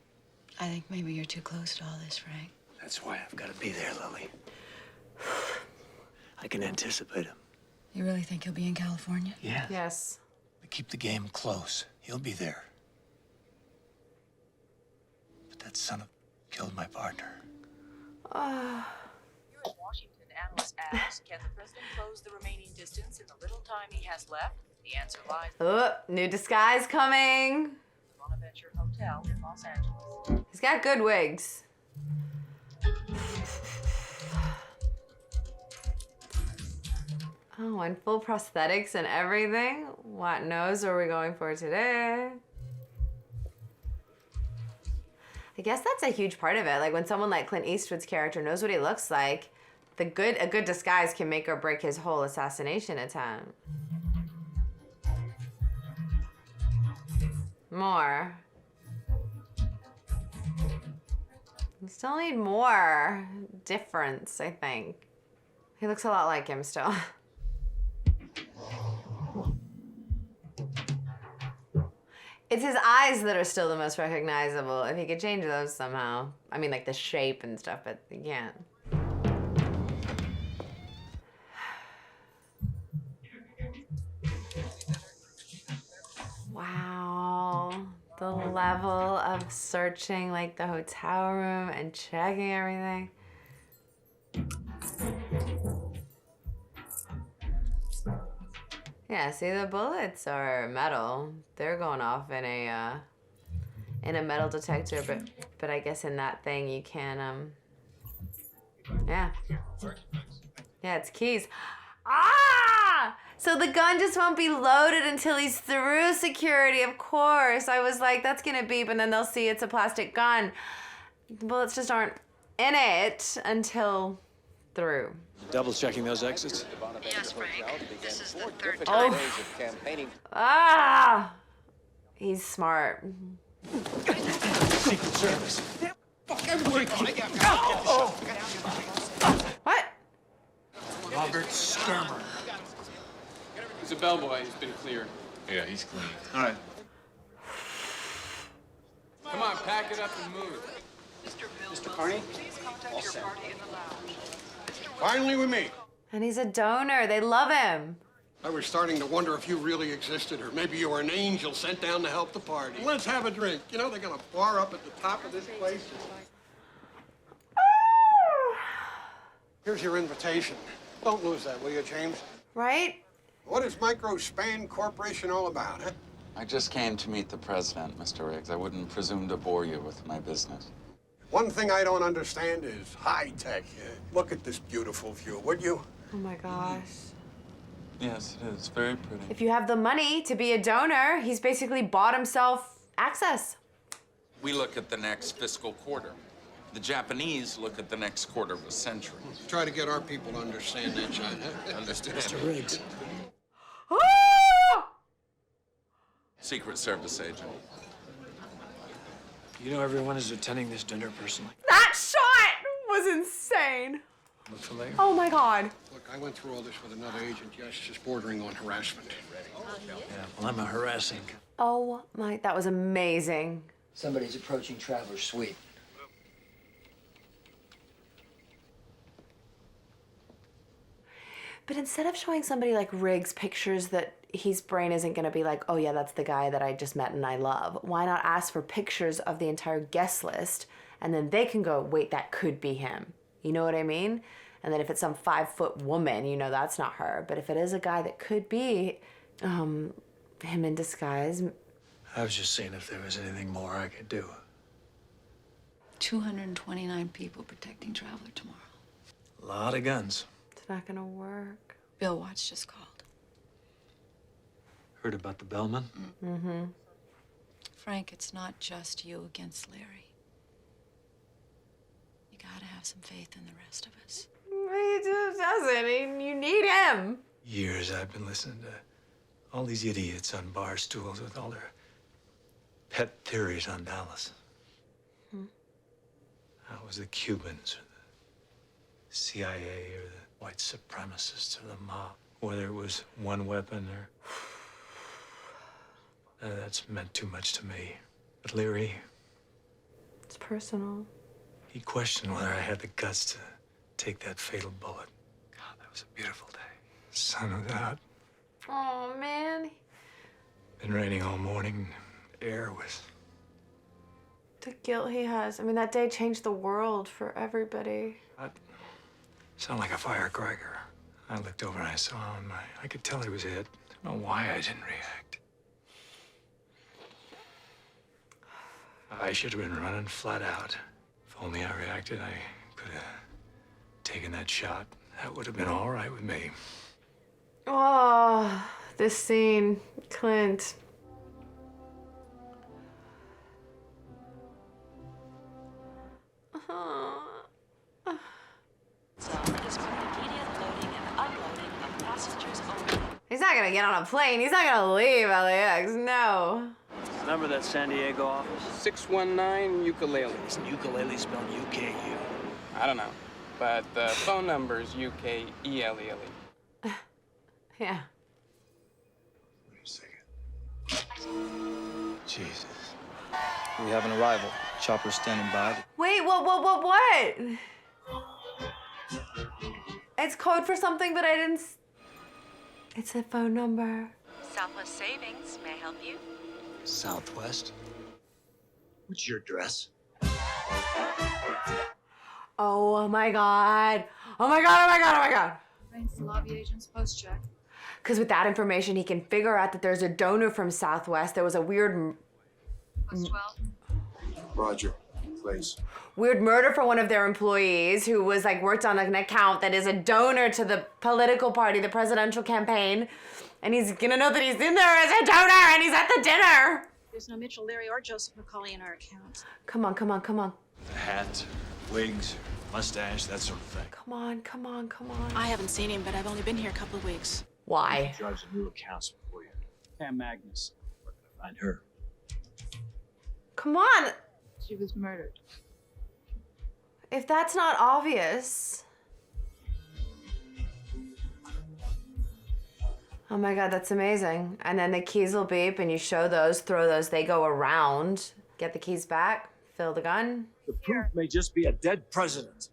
I think maybe you're too close to all this, Frank. That's why I've got to be there, Lily. I can anticipate him. You really think he'll be in California? Yeah. Yes. We keep the game close. He'll be there. But that son of killed my partner. Here in Washington, analyst asks, can the president close the remaining distance in the little time he has left? The answer lies Oh, new disguise coming. Bonaventure Hotel in Los Angeles. He's got good wigs. Oh, and full prosthetics and everything. What nose are we going for today? I guess that's a huge part of it. Like when someone like Clint Eastwood's character knows what he looks like, a good disguise can make or break his whole assassination attempt. More. We still need more difference, I think. He looks a lot like him still. It's his eyes that are still the most recognizable. If he could change those somehow. I mean, like the shape and stuff, but he can't. Wow. The level of searching like the hotel room and checking everything. Yeah, see, the bullets are metal. They're going off in a metal detector, but I guess in that thing you can yeah. Yeah, it's keys. Ah! So the gun just won't be loaded until he's through security, of course. I was like, that's gonna beep, and then they'll see it's a plastic gun. The bullets just aren't in it until through. Double checking those exits. Yes, Frank. This is the third time. Ah! He's smart. Secret Service. What? Robert Sturmer. He's a bellboy. He's been cleared. Yeah, he's clean. All right. Come on, pack it up and move. Mr. Carney? Please contact your party in the lounge. Finally we meet. And he's a donor. They love him. I was starting to wonder if you really existed, or maybe you were an angel sent down to help the party. Let's have a drink. You know, they got a bar up at the top of this place. Here's your invitation. Don't lose that, will you, James? Right? What is Microspan Corporation all about, huh? I just came to meet the president, Mr. Riggs. I wouldn't presume to bore you with my business. One thing I don't understand is high tech. Look at this beautiful view, would you? Oh my gosh. Yes, it is. Very pretty. If you have the money to be a donor, he's basically bought himself access. We look at the next fiscal quarter. The Japanese look at the next quarter of a century. Try to get our people to understand that, China. Understand? Mr. Riggs. Secret Service agent. You know everyone is attending this dinner personally. That shot was insane. Look familiar? Oh my God. Look, I went through all this with another agent. Yes, just bordering on harassment. Yeah, well, I'm a harassing. Oh my, that was amazing. Somebody's approaching Traveler's Suite. But instead of showing somebody like Riggs pictures that his brain isn't gonna be like, oh yeah, that's the guy that I just met and I love, why not ask for pictures of the entire guest list and then they can go, wait, that could be him. You know what I mean? And then if it's some 5-foot woman, you know that's not her. But if it is a guy that could be him in disguise. I was just seeing if there was anything more I could do. 229 people protecting Traveler tomorrow. A lot of guns. It's not gonna work. Bill Watts just called. Heard about the bellman? Mm-hmm. Frank, it's not just you against Larry. You gotta have some faith in the rest of us. He just doesn't. You need him. Years I've been listening to all these idiots on bar stools with all their pet theories on Dallas. How it was the Cubans or the CIA or the white supremacists or the mob. Whether it was one weapon or... that's meant too much to me. But Leary... It's personal. He questioned whether I had the guts to take that fatal bullet. God, that was a beautiful day. The sun was out. Oh, man. Been raining all morning. Air was... The guilt he has. I mean, that day changed the world for everybody. Sounded like a firecracker. I looked over and I saw him. I could tell he was hit. I don't know why I didn't react. I should have been running flat out. If only I reacted, I could have taken that shot. That would have been all right with me. Oh, this scene, Clint. He's not gonna get on a plane. He's not gonna leave LAX. No. Number that San Diego office? 619 ukulele. Isn't ukulele spelled U-K-U? I don't know, but the phone number is U-K-E-L-E-L-E. Yeah. Wait a second. Jesus. We have an arrival. Chopper standing by. Wait, what? It's code for something, but I didn't... It's a phone number. Southwest Savings, may I help you? Southwest? What's your address? Oh my God. Oh my God, oh my God, oh my God. Thanks, the lobby agent's post check. Because with that information, he can figure out that there's a donor from Southwest. There was a weird... Post 12. Roger, please. Weird murder for one of their employees who was like worked on an account that is a donor to the political party, the presidential campaign. And he's gonna know that he's in there as a donor and he's at the dinner. There's no Mitchell, Larry, or Joseph McCauley in our accounts. Come on, come on, come on. The hat, wigs, mustache, that sort of thing. Come on, come on, come on. I haven't seen him, but I've only been here a couple of weeks. Why? Judge the new accounts for you. Pam Magnus. Where can I find her? Come on. She was murdered. If that's not obvious. Oh my God, that's amazing. And then the keys will beep and you show those, throw those, they go around. Get the keys back, fill the gun. The proof may just be a dead president.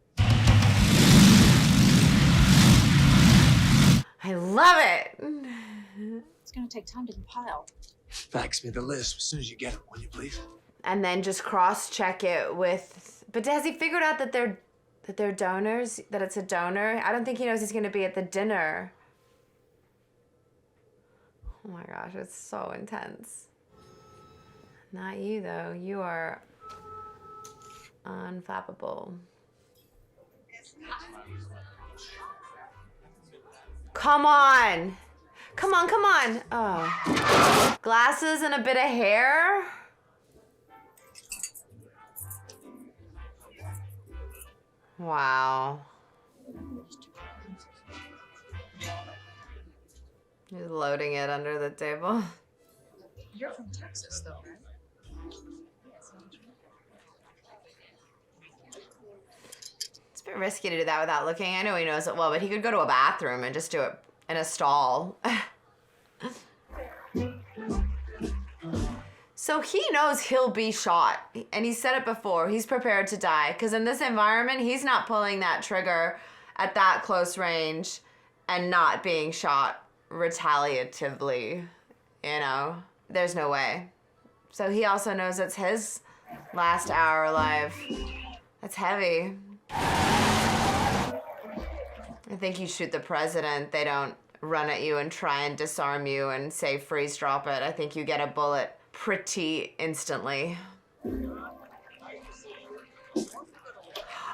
I love it. It's gonna take time to compile. Fax me the list as soon as you get it, will you please? And then just cross-check it with, but has he figured out that they're donors, that it's a donor? I don't think he knows he's gonna be at the dinner. Oh my gosh, it's so intense. Not you though, you are unflappable. Come on. Come on, come on. Oh. Glasses and a bit of hair? Wow. He's loading it under the table. You're from Texas, though, right? It's a bit risky to do that without looking. I know he knows it well, but he could go to a bathroom and just do it in a stall. So he knows he'll be shot. And he said it before, he's prepared to die. Because in this environment, he's not pulling that trigger at that close range and not being shot retaliatively, you know? There's no way. So he also knows it's his last hour alive. That's heavy. I think you shoot the president, they don't run at you and try and disarm you and say freeze drop it. I think you get a bullet pretty instantly.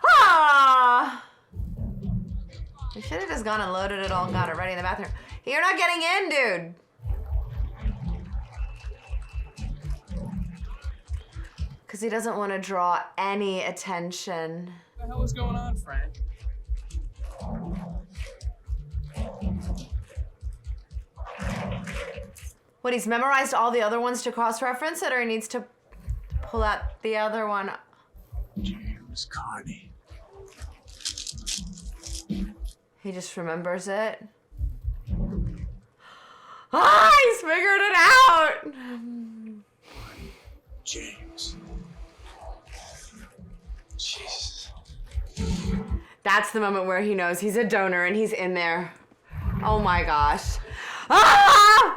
Ah! We should have just gone and loaded it all and got it ready in the bathroom. You're not getting in, dude. Because he doesn't want to draw any attention. What the hell is going on, Frank? What, he's memorized all the other ones to cross-reference it, or he needs to pull out the other one? James Carney. He just remembers it. Ah, he's figured it out! James. Jesus. That's the moment where he knows he's a donor and he's in there. Oh my gosh. Ah!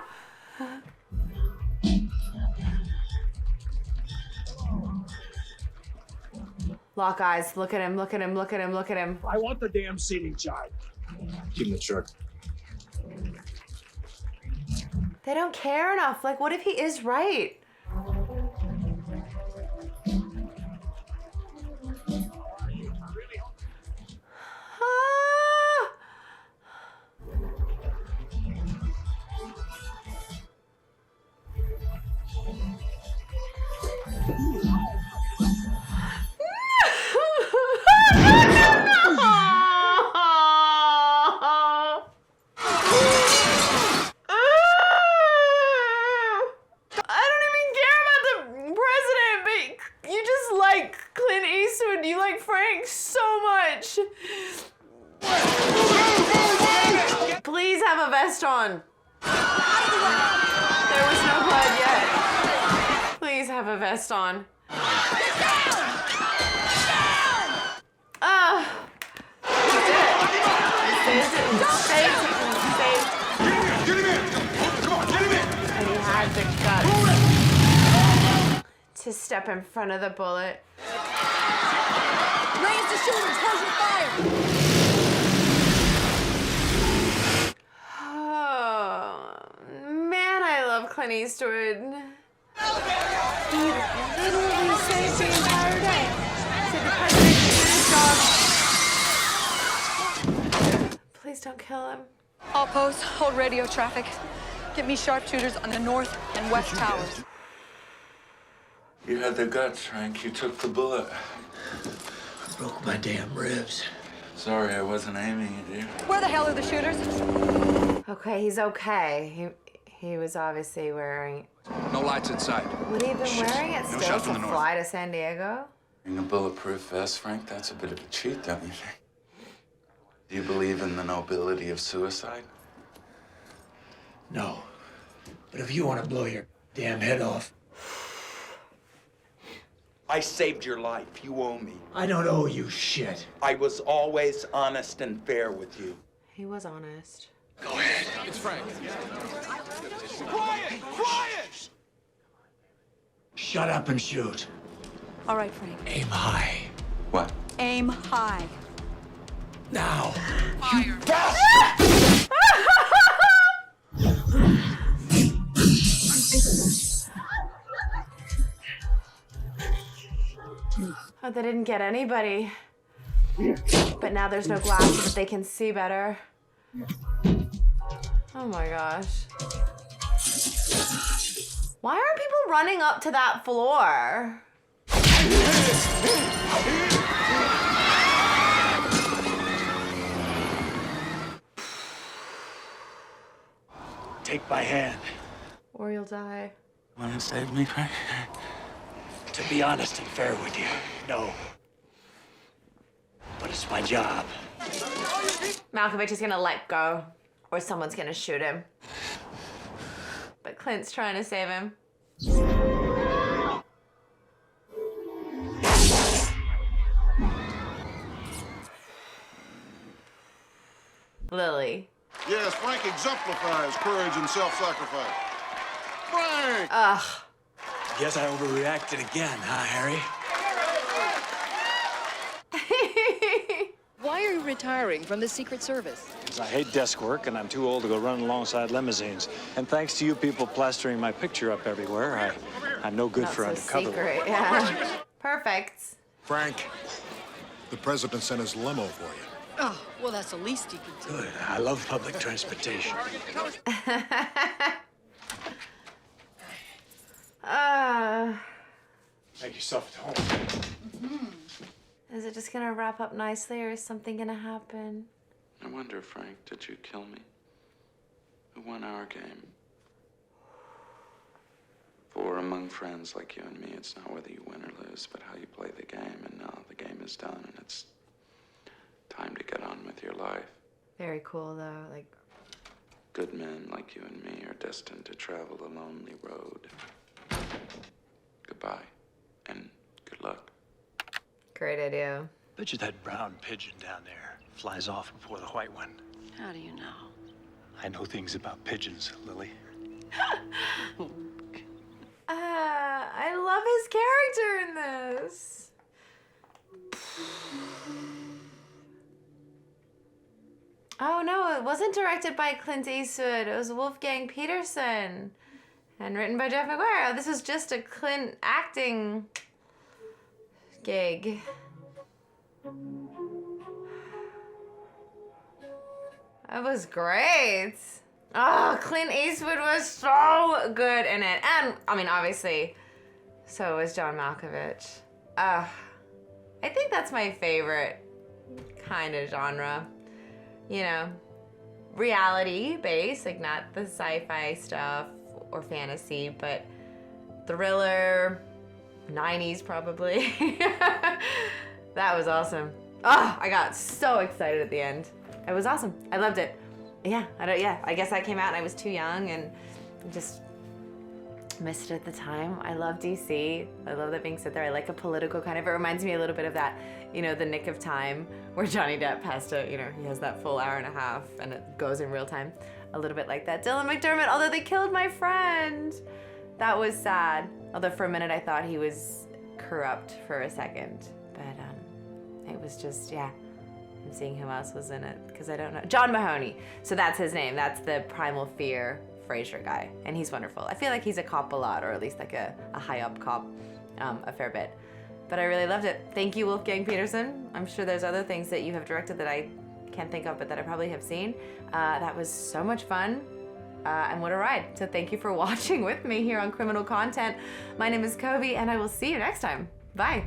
Lock eyes. Look at him, look at him, look at him, look at him. I want the damn seating chart. Give him the truck. They don't care enough. Like, what if he is right? Ah! Clint Eastwood, you like Frank so much. Please have a vest on. There was no blood yet. Please have a vest on. And he had the guts to step in front of the bullet. Raise the shooters! Where's your fire? Oh, man, I love Clint Eastwood. He literally saved the entire day. Saved the president and his dog. Please don't kill him. All posts, hold radio traffic. Get me sharpshooters on the north and west towers. You had the guts, Frank. You took the bullet. I broke my damn ribs. Sorry, I wasn't aiming at you. Where the hell are the shooters? Okay, he's okay. He was obviously wearing... No lights inside. Would he have been wearing it No still shot to from the north. fly to San Diego? In a bulletproof vest, Frank, that's a bit of a cheat, don't you think? Do you believe in the nobility of suicide? No. But if you want to blow your damn head off... I saved your life. You owe me. I don't owe you shit. I was always honest and fair with you. He was honest. Go ahead. It's Frank. Quiet! Quiet! Shut up and shoot. All right, Frank. Aim high. What? Aim high. Now. Fire. You bastard! Oh, they didn't get anybody. But now there's no glass so that they can see better. Oh my gosh. Why aren't people running up to that floor? Take my hand. Or you'll die. Want to save me, Frank? To be honest and fair with you, no. But it's my job. Malkovich is gonna let go, or someone's gonna shoot him. But Clint's trying to save him. Lily. Yes, Frank exemplifies courage and self-sacrifice. Frank! Ugh. Guess I overreacted again, huh, Harry? What Why are you retiring from the Secret Service? I hate desk work, and I'm too old to go running alongside limousines. And thanks to you people plastering my picture up everywhere, I'm no good for undercover. Secret, yeah. Perfect. Frank, the president sent his limo for you. Oh, well, that's the least you could do. Good. I love public transportation. Make yourself at home. Is it just gonna wrap up nicely, or is something gonna happen? I wonder, Frank, did you kill me? Who won our game? For among friends like you and me, it's not whether you win or lose, but how you play the game. And now the game is done, and it's time to get on with your life. Very cool, though. Like, good men like you and me are destined to travel a lonely road. Goodbye, and good luck. great idea. Bet you that brown pigeon down there flies off before the white one. How do you know? I know things about pigeons, Lily. I love his character in this. Oh no, it wasn't directed by Clint Eastwood. It was Wolfgang Peterson and written by Jeff McGuire. This was just a Clint acting gig. That was great. Oh, Clint Eastwood was so good in it. And, I mean, obviously, so was John Malkovich. I think that's my favorite kind of genre. You know, reality-based, like not the sci-fi stuff or fantasy, but thriller, 90s probably. That was awesome. Oh, I got so excited at the end. It was awesome. I loved it. Yeah, I guess that came out and I was too young and just missed it at the time. I love DC. I love that being set there. I like a political kind of, it reminds me a little bit of that, you know, The Nick of Time, where Johnny Depp has to, you know, he has that full hour and a half and it goes in real time. A little bit like that. Dylan McDermott, although they killed my friend. That was sad. Although for a minute I thought he was corrupt for a second. But it was just, yeah. I'm seeing who else was in it, because I don't know. John Mahoney. So that's his name. That's the Primal Fear Frasier guy. And he's wonderful. I feel like he's a cop a lot, or at least like a high-up cop a fair bit. But I really loved it. Thank you, Wolfgang Peterson. I'm sure there's other things that you have directed that I can't think of, but that I probably have seen. That was so much fun. And what a ride. So thank you for watching with me here on Criminal Content. My name is Coby, and I will see you next time. Bye.